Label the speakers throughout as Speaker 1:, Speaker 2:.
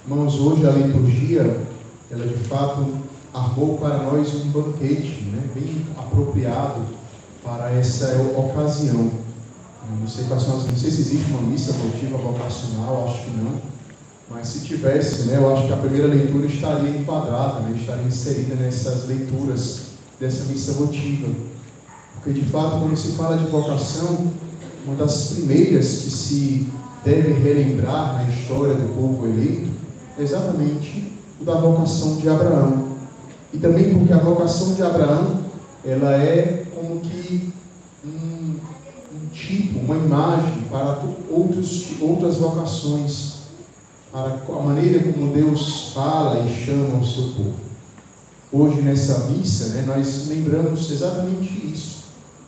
Speaker 1: Irmãos, hoje a liturgia, ela de fato armou para nós um banquete, bem apropriado para essa ocasião. Não sei se existe uma missa votiva vocacional, acho que não, mas se tivesse, eu acho que a primeira leitura estaria enquadrada, estaria inserida nessas leituras dessa missa votiva. Porque de fato, quando se fala de vocação, uma das primeiras que se deve relembrar na história do povo eleito é exatamente o da vocação de Abraão. E também porque a vocação de Abraão, ela é como que um tipo, uma imagem para outras vocações, para a maneira como Deus fala e chama o seu povo. Hoje nessa missa, nós lembramos exatamente isso,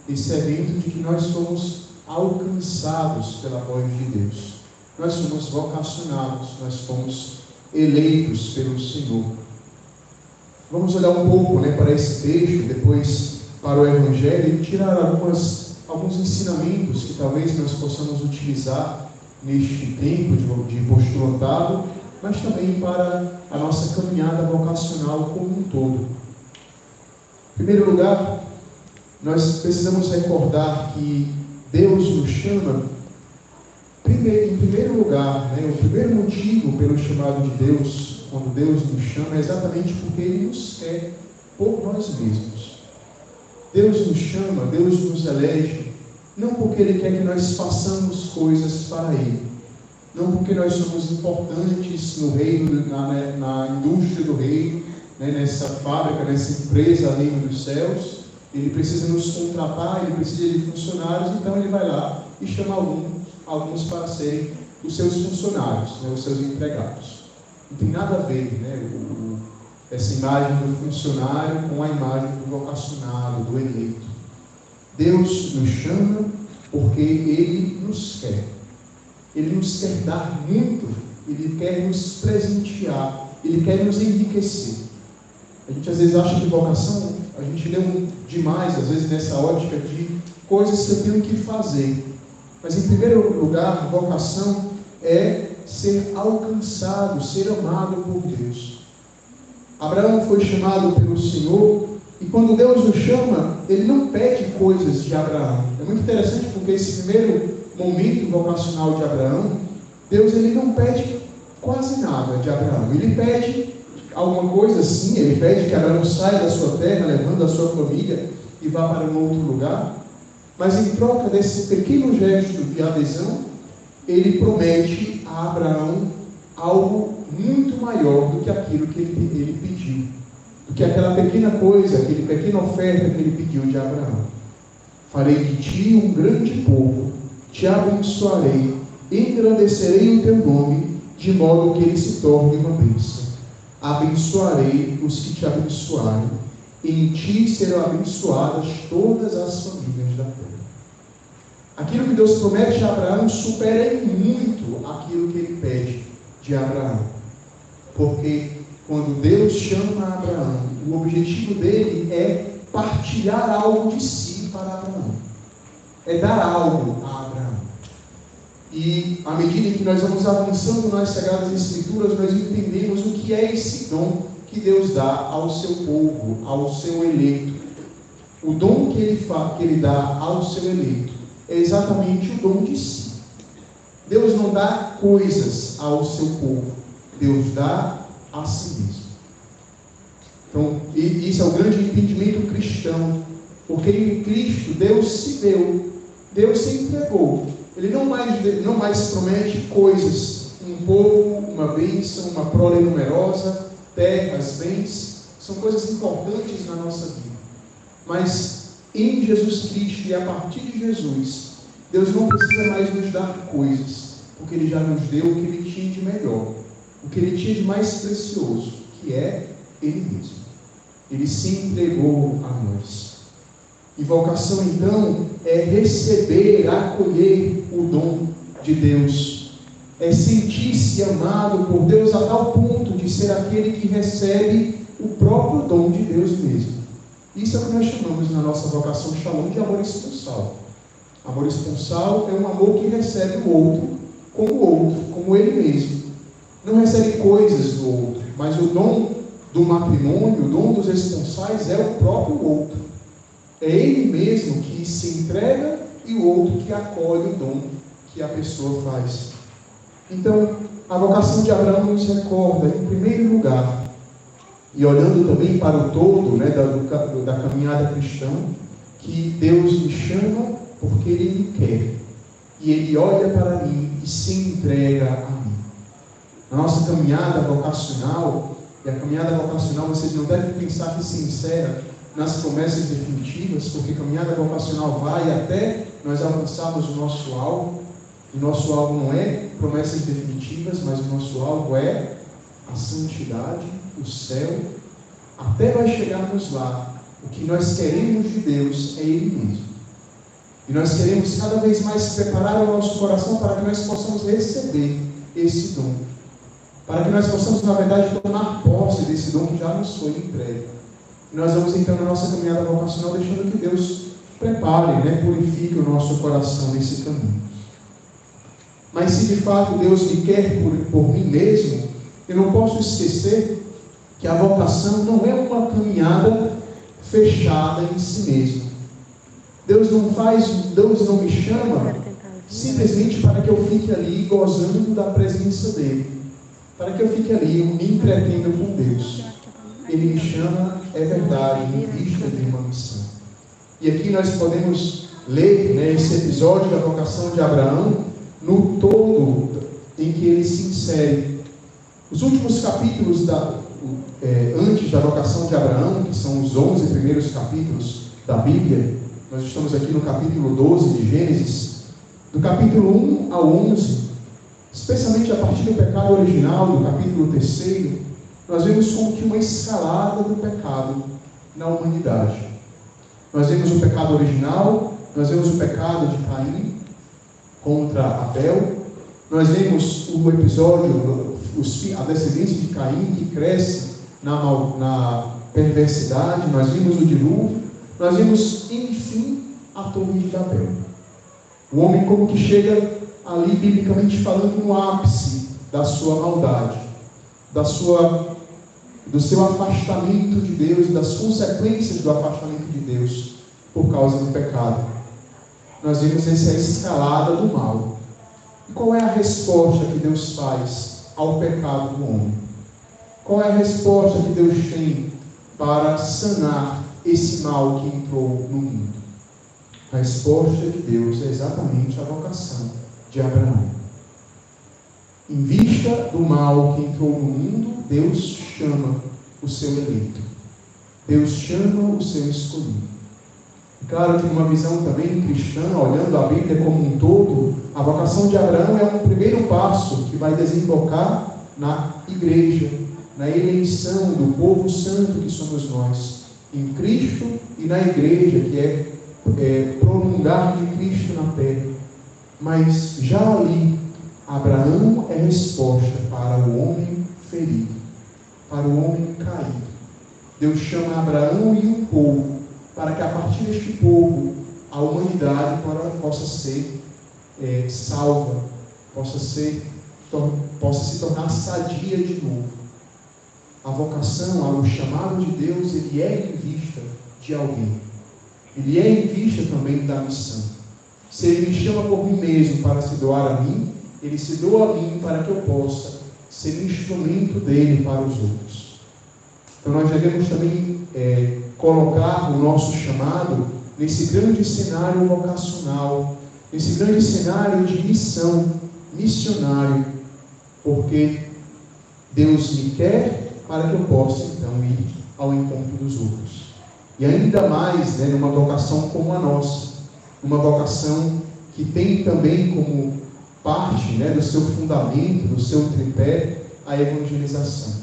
Speaker 1: esse evento de que nós somos alcançados pela voz de Deus. Nós somos vocacionados, nós fomos eleitos pelo Senhor. Vamos olhar um pouco para esse texto, depois para o Evangelho e tirar alguns ensinamentos que talvez nós possamos utilizar neste tempo de postulantado, mas também para a nossa caminhada vocacional como um todo. Em primeiro lugar, nós precisamos recordar que Deus nos chama, em primeiro lugar, o primeiro motivo pelo chamado de Deus, quando Deus nos chama, é exatamente porque Ele nos quer por nós mesmos. Deus nos chama, Deus nos elege, não porque Ele quer que nós façamos coisas para Ele, não porque nós somos importantes no reino, na indústria do reino, nessa fábrica, nessa empresa ali dos céus. Ele precisa nos contratar, Ele precisa de funcionários, então Ele vai lá e chama alguns para serem os seus funcionários, os seus empregados. Não tem nada a ver, essa imagem do funcionário com a imagem do vocacionado, do eleito. Deus nos chama porque Ele nos quer. Ele nos quer dar muito, Ele quer nos presentear, Ele quer nos enriquecer. A gente às vezes acha que vocação, a gente lê demais, às vezes nessa ótica de coisas que eu tenho que fazer. Mas em primeiro lugar, vocação é ser alcançado, ser amado por Deus. Abraão foi chamado pelo Senhor, e quando Deus o chama, Ele não pede coisas de Abraão. É muito interessante porque esse primeiro momento vocacional de Abraão, Deus ele não pede quase nada de Abraão. Ele pede alguma coisa, sim, Ele pede que Abraão saia da sua terra, levando a sua família e vá para um outro lugar. Mas em troca desse pequeno gesto de adesão, Ele promete a Abraão algo muito maior do que aquilo que ele pediu, do que aquela pequena coisa, aquela pequena oferta que ele pediu de Abraão. Farei de ti um grande povo, te abençoarei, engrandecerei o teu nome, de modo que ele se torne uma bênção. Abençoarei os que te abençoarem, em ti serão abençoadas todas as famílias da terra. Aquilo que Deus promete a Abraão supera em muito aquilo que Ele pede de Abraão. Porque quando Deus chama Abraão, o objetivo dele é partilhar algo de si para Abraão. É dar algo a Abraão. E à medida que nós vamos avançando nas Sagradas Escrituras, nós entendemos o que é esse dom que Deus dá ao seu povo, ao seu eleito. O dom que Ele dá ao seu eleito é exatamente o dom de si. Deus não dá coisas ao seu povo, Deus dá a si mesmo. Então, isso é o grande entendimento cristão, porque em Cristo Deus se deu, Deus se entregou. Ele não mais promete coisas, um povo, uma bênção, uma prole numerosa, terras, bens, são coisas importantes na nossa vida. Mas em Jesus Cristo e a partir de Jesus, Deus não precisa mais nos dar coisas, porque Ele já nos deu o que Ele tinha de melhor, o que Ele tinha de mais precioso, que é Ele mesmo. Ele se entregou a nós. E vocação, então, é receber, acolher o dom de Deus. É sentir-se amado por Deus a tal ponto de ser aquele que recebe o próprio dom de Deus mesmo. Isso é o que nós chamamos na nossa vocação Shalom de amor esponsal. Amor esponsal é um amor que recebe o outro, como ele mesmo. não recebe coisas do outro, mas o dom do matrimônio, o dom dos esponsais é o próprio outro. É ele mesmo que se entrega e o outro que acolhe o dom que a pessoa faz. Então, a vocação de Abraão nos recorda, em primeiro lugar, e olhando também para o todo, né, da caminhada cristã, que Deus me chama porque Ele me quer. E Ele olha para mim e se entrega a mim. A nossa caminhada vocacional, e a caminhada vocacional, vocês não devem pensar que se encerra nas promessas definitivas, porque a caminhada vocacional vai até nós alcançarmos o nosso alvo. O nosso alvo não é promessas definitivas, mas o nosso alvo é a santidade, o céu. Até nós chegarmos lá, o que nós queremos de Deus é Ele mesmo. E nós queremos cada vez mais preparar o nosso coração para que nós possamos receber esse dom. Para que nós possamos, na verdade, tomar posse desse dom que já nos foi entregue. E nós vamos então na nossa caminhada vocacional deixando que Deus prepare, né, purifique o nosso coração nesse caminho. Mas se de fato Deus me quer por mim mesmo, eu não posso esquecer que a vocação não é uma caminhada fechada em si mesmo. Deus não me chama simplesmente para que eu fique ali gozando da presença dEle, para que eu fique ali me entretendo com Deus. Ele me chama, é verdade, em vista de uma missão. E aqui nós podemos ler, né, esse episódio da vocação de Abraão no todo em que ele se insere. Os últimos capítulos antes da vocação de Abraão, que são os 11 primeiros capítulos da Bíblia, nós estamos aqui no capítulo 12 de Gênesis, do capítulo 1 ao 11, especialmente a partir do pecado original, do capítulo 3, nós vemos como que uma escalada do pecado na humanidade. Nós vemos o pecado original, nós vemos o pecado de Caim contra Abel, nós vemos o episódio, a descendência de Caim que cresce na perversidade, nós vimos o dilúvio, nós vimos, enfim, a torre de Babel. O homem como que chega ali, biblicamente falando, no ápice da sua maldade, do seu afastamento de Deus, das consequências do afastamento de Deus por causa do pecado. Nós vimos essa escalada do mal. E qual é a resposta que Deus faz ao pecado do homem? Qual é a resposta que Deus tem para sanar esse mal que entrou no mundo? A resposta de Deus é exatamente a vocação de Abraão. Em vista do mal que entrou no mundo, Deus chama o seu eleito. Deus chama o seu escolhido. Claro que numa visão também cristã, olhando a Bíblia como um todo, a vocação de Abraão é um primeiro passo que vai desembocar na igreja, na eleição do povo santo que somos nós, em Cristo e na igreja, que é prolongar de Cristo na terra. Mas já ali, Abraão é resposta para o homem ferido, para o homem caído. Deus chama Abraão e o povo, para que a partir deste povo, a humanidade possa ser salva, possa se tornar sadia de novo. A vocação, o chamado de Deus, ele é em vista de alguém. Ele é em vista também da missão. Se Ele me chama por mim mesmo para se doar a mim, Ele se doa a mim para que eu possa ser instrumento dEle para os outros. Então nós devemos também colocar o nosso chamado nesse grande cenário vocacional, nesse grande cenário de missão, missionário, porque Deus me quer para que eu possa então ir ao encontro dos outros. E ainda mais, numa vocação como a nossa, uma vocação que tem também como parte, do seu fundamento, do seu tripé, a evangelização,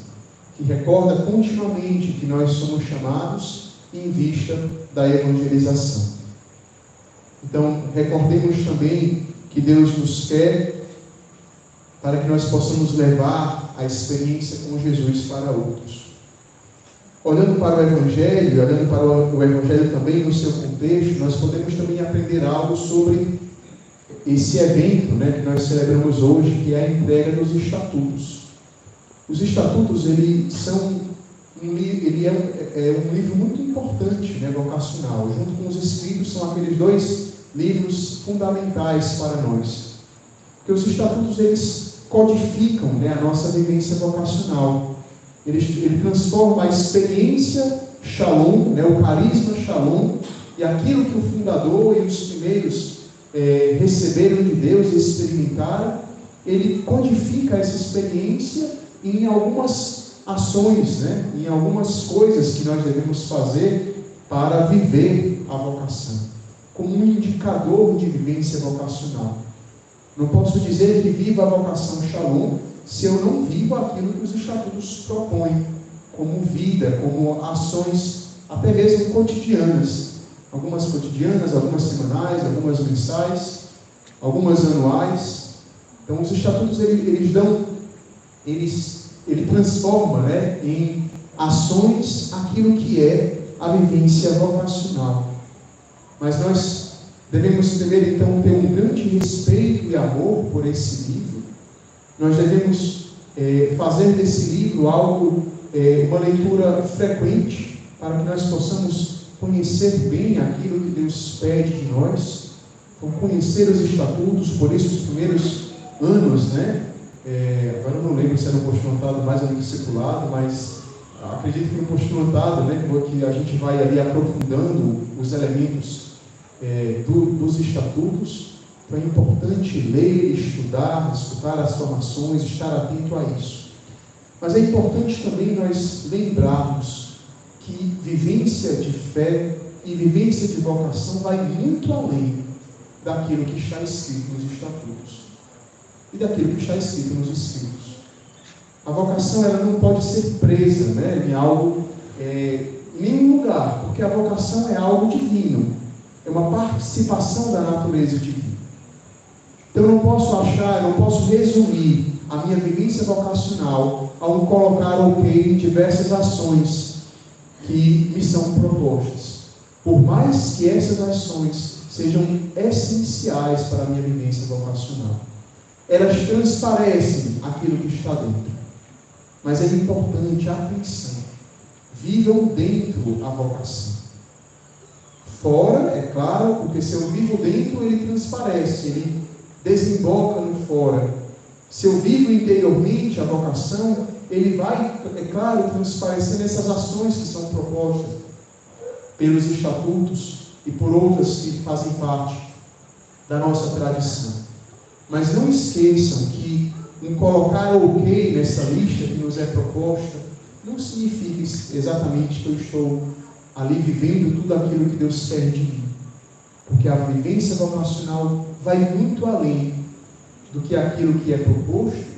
Speaker 1: que recorda continuamente que nós somos chamados em vista da evangelização. Então, recordemos também que Deus nos quer para que nós possamos levar a experiência com Jesus para outros. Olhando para o Evangelho, olhando para o Evangelho também no seu contexto, nós podemos também aprender algo sobre esse evento, que nós celebramos hoje, que é a entrega dos estatutos. Os estatutos, ele é um livro muito importante, né, vocacional. Junto com os escritos, são aqueles dois livros fundamentais para nós. Porque os estatutos, eles codificam, né, a nossa vivência vocacional. Ele transforma a experiência Shalom, né, o carisma Shalom, e aquilo que o fundador e os primeiros receberam de Deus e experimentaram, ele codifica essa experiência em algumas ações, né, em algumas coisas que nós devemos fazer para viver a vocação, como um indicador de vivência vocacional. Não posso dizer que viva a vocação Shalom se eu não vivo aquilo que os estatutos propõem, como vida, como ações, até mesmo cotidianas. Algumas cotidianas, algumas semanais, algumas mensais, algumas anuais. Então, os estatutos, ele transforma, né, em ações aquilo que é a vivência vocacional. Mas nós devemos primeiro, então, ter um grande respeito e amor por esse livro. Nós devemos fazer desse livro algo, uma leitura frequente, para que nós possamos conhecer bem aquilo que Deus pede de nós, conhecer os estatutos. Por isso, os primeiros anos, né? Agora eu não lembro se era um postulantado mais ou menos discipulado, mas acredito que no postulantado, né, que a gente vai ali aprofundando os elementos dos estatutos. Então é importante ler, estudar, escutar as formações, estar atento a isso. Mas é importante também nós lembrarmos que vivência de fé e vivência de vocação vai muito além daquilo que está escrito nos estatutos e daquilo que está escrito nos escritos. A vocação, ela não pode ser presa, né, em algo, em nenhum lugar, porque a vocação é algo divino, é uma participação da natureza divina. Então eu não posso resumir a minha vivência vocacional ao colocar em diversas ações que me são propostas. Por mais que essas ações sejam essenciais para a minha vivência vocacional, elas transparecem aquilo que está dentro. Mas é importante, atenção, vivam dentro a vocação. Fora, é claro, porque se eu vivo dentro, ele transparece, ele desemboca no fora. Se eu vivo interiormente a vocação, ele vai, é claro, transparecer nessas ações que são propostas pelos estatutos e por outras que fazem parte da nossa tradição. Mas não esqueçam que em colocar ok nessa lista que nos é proposta, não significa exatamente que eu estou ali vivendo tudo aquilo que Deus quer de mim. Porque a vivência vocacional vai muito além do que aquilo que é proposto,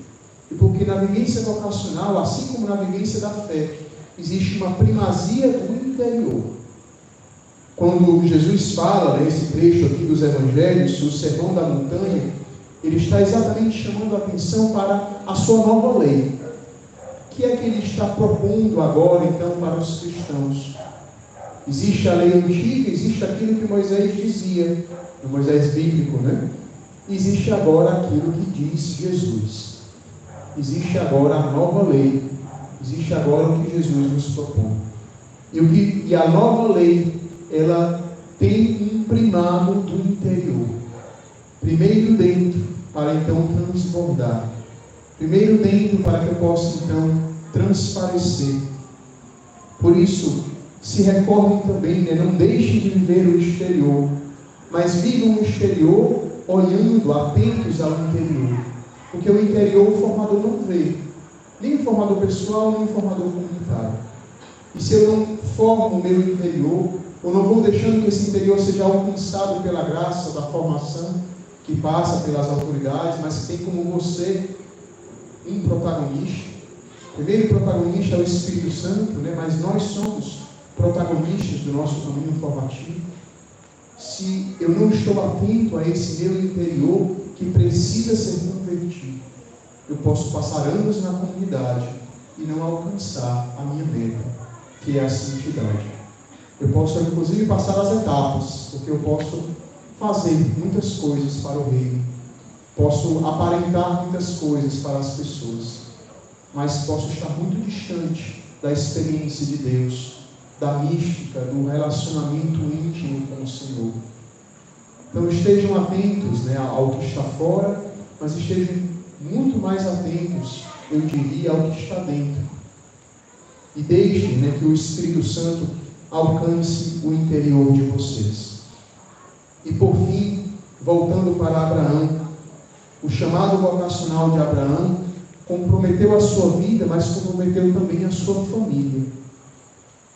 Speaker 1: e porque na vivência vocacional, assim como na vivência da fé, existe uma primazia do interior. Quando Jesus fala, nesse trecho aqui dos Evangelhos, o Sermão da Montanha, ele está exatamente chamando a atenção para a sua nova lei. O que é que ele está propondo agora, então, para os cristãos? Existe a lei antiga, existe aquilo que Moisés dizia, no Moisés bíblico, né? Existe agora aquilo que diz Jesus. Existe agora a nova lei. Existe agora o que Jesus nos propõe. E a nova lei, ela tem um primado do interior. Primeiro dentro, para então transbordar. Primeiro dentro, para que eu possa então transparecer. Por isso, se recordem também, né? Não deixem de viver o exterior, mas vivam o exterior olhando, atentos ao interior. Porque o interior o formador não vê, nem o formador pessoal, nem o formador comunitário. E se eu não formo o meu interior, ou não vou deixando que esse interior seja alcançado pela graça da formação que passa pelas autoridades, mas que tem como você um protagonista. O primeiro protagonista é o Espírito Santo, né? Mas nós somos protagonistas do nosso caminho formativo. Se eu não estou atento a esse meu interior que precisa ser convertido, eu posso passar anos na comunidade e não alcançar a minha meta, que é a santidade. Eu posso, inclusive, passar as etapas, porque eu posso fazer muitas coisas para o reino, posso aparentar muitas coisas para as pessoas, mas posso estar muito distante da experiência de Deus, da mística, do relacionamento íntimo com o Senhor. Então estejam atentos, né, ao que está fora, mas estejam muito mais atentos, eu diria, ao que está dentro. E deixem, né, que o Espírito Santo alcance o interior de vocês. E por fim, voltando para Abraão, o chamado vocacional de Abraão comprometeu a sua vida, mas comprometeu também a sua família.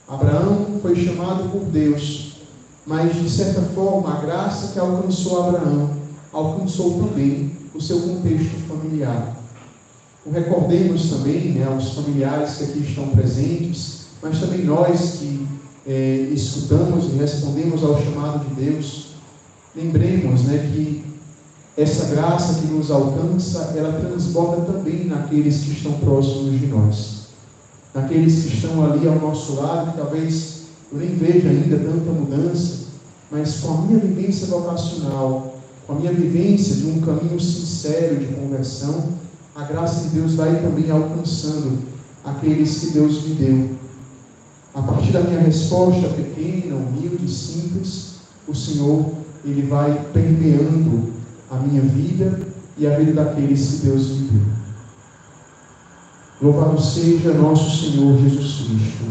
Speaker 1: Abraão foi chamado por Deus, mas de certa forma a graça que alcançou Abraão alcançou também o seu contexto familiar. Recordemos também, né, os familiares que aqui estão presentes, mas também nós que escutamos e respondemos ao chamado de Deus, lembremos, né, que essa graça que nos alcança, ela transborda também naqueles que estão próximos de nós, naqueles que estão ali ao nosso lado, que talvez eu nem veja ainda tanta mudança, mas com a minha vivência vocacional, com a minha vivência de um caminho sincero de conversão, a graça de Deus vai também alcançando aqueles que Deus me deu. A partir da minha resposta pequena, humilde, simples, o Senhor, Ele vai permeando a minha vida e a vida daqueles que Deus me deu. Louvado seja nosso Senhor Jesus Cristo.